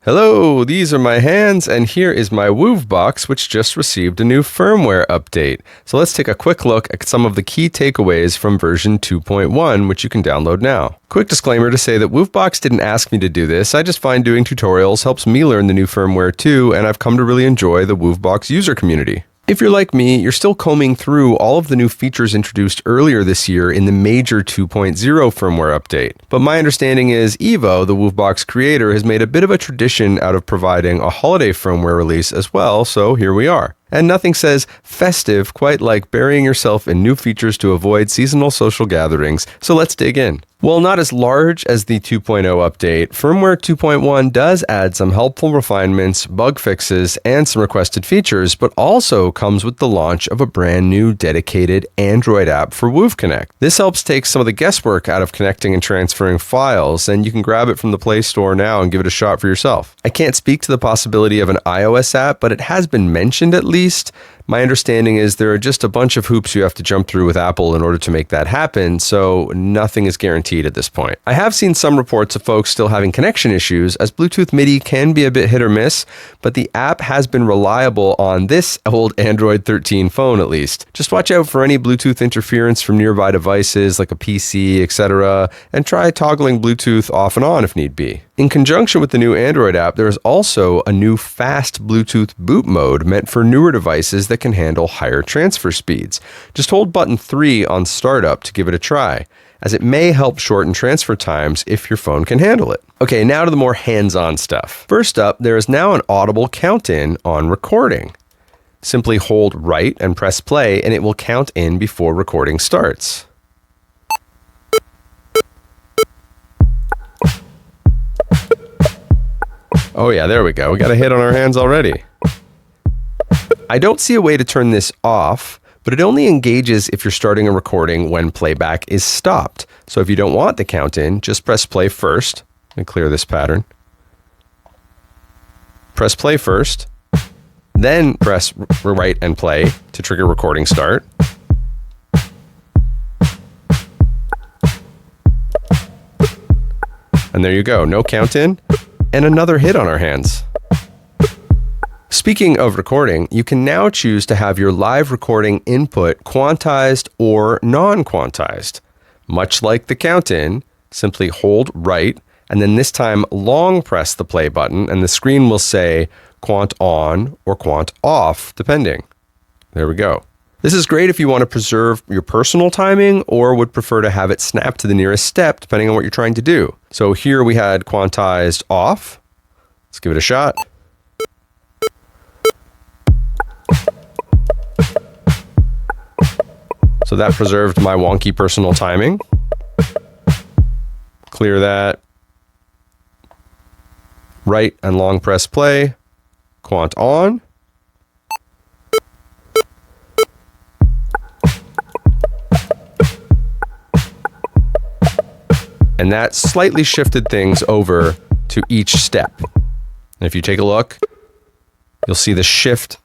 Hello, these are my hands, and here is my Woovebox, which just received a new firmware update. So let's take a quick look at some of the key takeaways from version 2.1, which you can download now. Quick disclaimer to say that Woovebox didn't ask me to do this. I just find doing tutorials helps me learn the new firmware too, and I've come to really enjoy the Woovebox user community. If you're like me, you're still combing through all of the new features introduced earlier this year in the major 2.0 firmware update. But my understanding is Evo, the Woovebox creator, has made a bit of a tradition out of providing a holiday firmware release as well, so here we are. And nothing says festive quite like burying yourself in new features to avoid seasonal social gatherings, so let's dig in. While not as large as the 2.0 update, firmware 2.1 does add some helpful refinements, bug fixes, and some requested features, but also comes with the launch of a brand new dedicated Android app for Wooveconnect. This helps take some of the guesswork out of connecting and transferring files, and you can grab it from the Play Store now and give it a shot for yourself. I can't speak to the possibility of an iOS app, but it has been mentioned at least. My understanding is there are just a bunch of hoops you have to jump through with Apple in order to make that happen, so nothing is guaranteed at this point. I have seen some reports of folks still having connection issues, as Bluetooth MIDI can be a bit hit or miss, but the app has been reliable on this old Android 13 phone at least. Just watch out for any Bluetooth interference from nearby devices like a PC, etc., and try toggling Bluetooth off and on if need be. In conjunction with the new Android app, there is also a new fast Bluetooth boot mode meant for newer devices that can handle higher transfer speeds. Just hold button 3 on startup to give it a try, as it may help shorten transfer times if your phone can handle it. Okay, now to the more hands-on stuff. First up, there is now an audible count-in on recording. Simply hold right and press play, and it will count in before recording starts. Oh yeah, there we go. We got a hit on our hands already. I don't see a way to turn this off, but it only engages if you're starting a recording when playback is stopped. So if you don't want the count-in, just press play first and clear this pattern. Press play first, then press right and play to trigger recording start. And there you go, no count-in. And another hit on our hands. Speaking of recording, you can now choose to have your live recording input quantized or non-quantized. Much like the count-in, simply hold right, and then this time long press the play button, and the screen will say quant on or quant off, depending. There we go. This is great if you want to preserve your personal timing or would prefer to have it snap to the nearest step, depending on what you're trying to do. So here we had quantized off. Let's give it a shot. So that preserved my wonky personal timing. Clear that. Right and long press play. Quant on. And that slightly shifted things over to each step. And if you take a look, you'll see the shift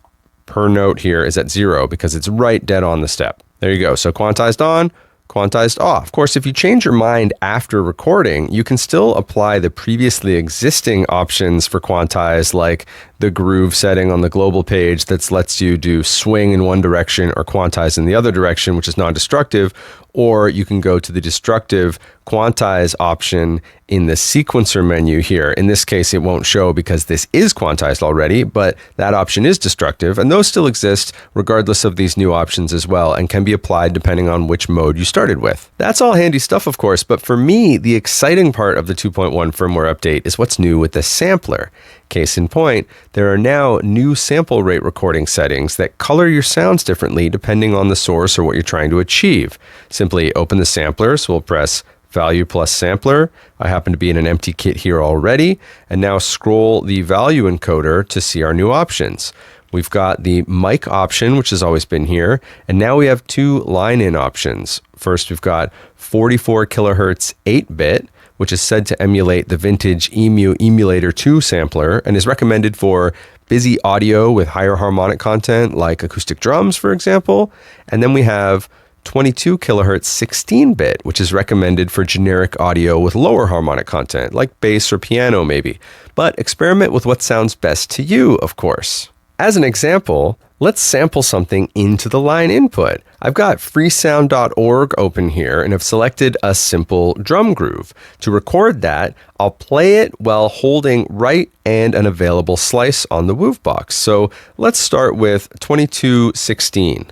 per note here is at 0 because it's right dead on the step. There you go. So quantized on, quantized off. Of course, if you change your mind after recording, you can still apply the previously existing options for quantized, like the groove setting on the global page that lets you do swing in one direction or quantize in the other direction, which is non-destructive, or you can go to the destructive quantize option in the sequencer menu here. In this case, it won't show because this is quantized already, but that option is destructive, and those still exist regardless of these new options as well, and can be applied depending on which mode you started with. That's all handy stuff, of course, but for me, the exciting part of the 2.1 firmware update is what's new with the sampler. Case in point, there are now new sample rate recording settings that color your sounds differently depending on the source or what you're trying to achieve. Simply open the sampler, so we'll press value plus sampler. I happen to be in an empty kit here already, and now scroll the value encoder to see our new options. We've got the mic option, which has always been here, and now we have 2 line-in options. First, we've got 44 kilohertz 8-bit, which is said to emulate the vintage EMU Emulator 2 sampler and is recommended for busy audio with higher harmonic content like acoustic drums, for example. And then we have 22 kilohertz 16-bit, which is recommended for generic audio with lower harmonic content, like bass or piano maybe. But experiment with what sounds best to you, of course. As an example, let's sample something into the line input. I've got freesound.org open here and have selected a simple drum groove. To record that, I'll play it while holding right and an available slice on the Woovebox. So let's start with 2216.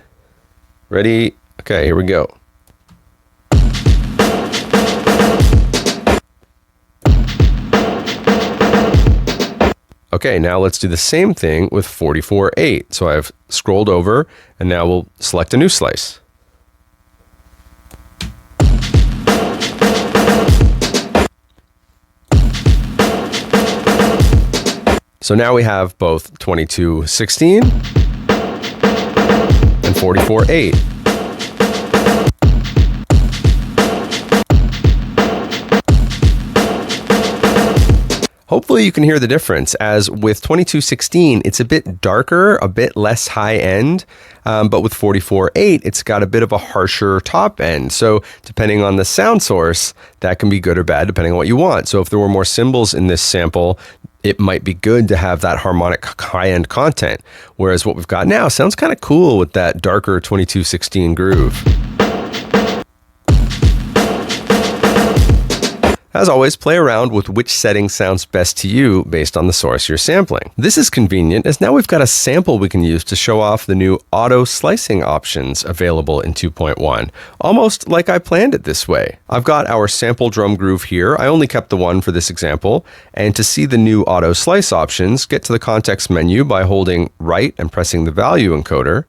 Ready? Okay, here we go. Okay, now let's do the same thing with 44.8. So I've scrolled over and now we'll select a new slice. So now we have both 2216 and 44.8. Hopefully you can hear the difference, as with 2216, it's a bit darker, a bit less high end, but with 44.8, it's got a bit of a harsher top end. So depending on the sound source, that can be good or bad depending on what you want. So if there were more cymbals in this sample, it might be good to have that harmonic high-end content. Whereas what we've got now sounds kind of cool with that darker 2216 groove. As always, play around with which setting sounds best to you based on the source you're sampling. This is convenient as now we've got a sample we can use to show off the new auto slicing options available in 2.1, almost like I planned it this way. I've got our sample drum groove here. I only kept the one for this example. And to see the new auto slice options, get to the context menu by holding right and pressing the value encoder.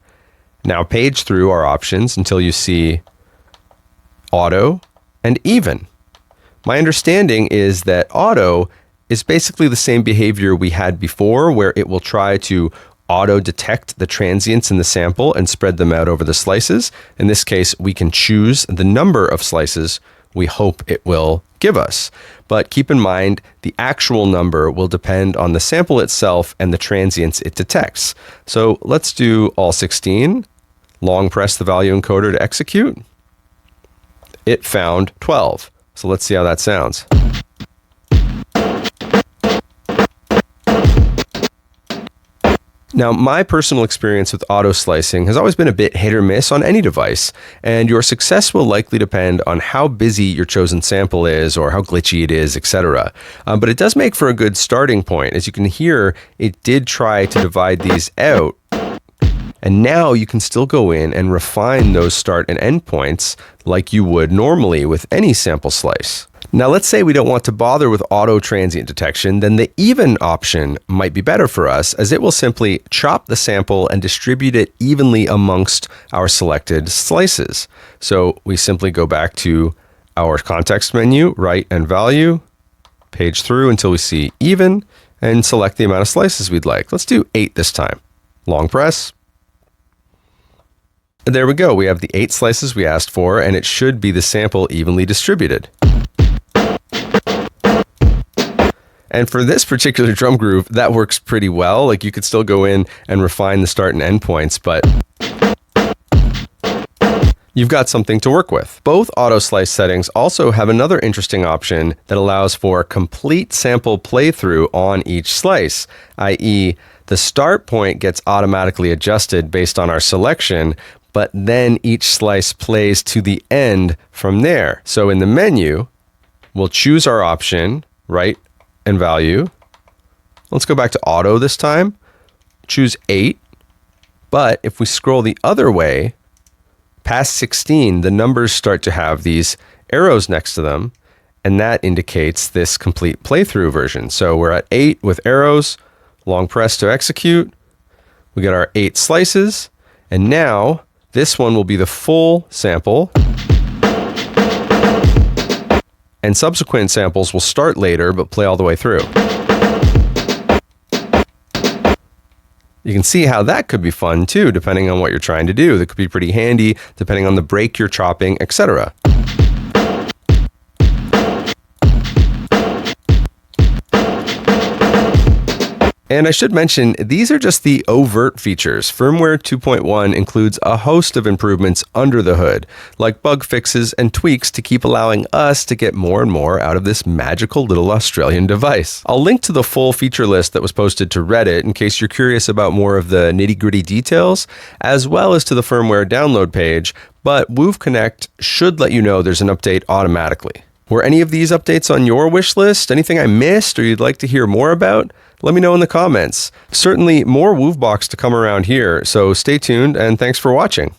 Now page through our options until you see auto and even. My understanding is that auto is basically the same behavior we had before, where it will try to auto-detect the transients in the sample and spread them out over the slices. In this case, we can choose the number of slices we hope it will give us. But keep in mind, the actual number will depend on the sample itself and the transients it detects. So let's do all 16. Long press the value encoder to execute. It found 12. So let's see how that sounds. Now, my personal experience with auto slicing has always been a bit hit or miss on any device, and your success will likely depend on how busy your chosen sample is or how glitchy it is, etc. But it does make for a good starting point. As you can hear, it did try to divide these out. And now you can still go in and refine those start and end points like you would normally with any sample slice. Now let's say we don't want to bother with auto transient detection, then the even option might be better for us, as it will simply chop the sample and distribute it evenly amongst our selected slices. So we simply go back to our context menu, right and value, page through until we see even, and select the amount of slices we'd like. Let's do 8 this time. Long press. There we go. We have the 8 slices we asked for, and it should be the sample evenly distributed. And for this particular drum groove, that works pretty well. Like, you could still go in and refine the start and end points, but you've got something to work with. Both auto slice settings also have another interesting option that allows for complete sample playthrough on each slice, i.e., the start point gets automatically adjusted based on our selection, but then each slice plays to the end from there. So in the menu, we'll choose our option, right and value. Let's go back to auto this time. Choose 8. But if we scroll the other way, past 16, the numbers start to have these arrows next to them, and that indicates this complete playthrough version. So we're at 8 with arrows, long press to execute. We get our 8 slices, and now this one will be the full sample, and subsequent samples will start later but play all the way through. You can see how that could be fun too, depending on what you're trying to do. That could be pretty handy, depending on the break you're chopping, etc. And I should mention, these are just the overt features. Firmware 2.1 includes a host of improvements under the hood, like bug fixes and tweaks to keep allowing us to get more and more out of this magical little Australian device. I'll link to the full feature list that was posted to Reddit in case you're curious about more of the nitty-gritty details, as well as to the firmware download page, but Wooveconnect should let you know there's an update automatically. Were any of these updates on your wish list? Anything I missed or you'd like to hear more about? Let me know in the comments. Certainly more Woovebox to come around here, so stay tuned and thanks for watching.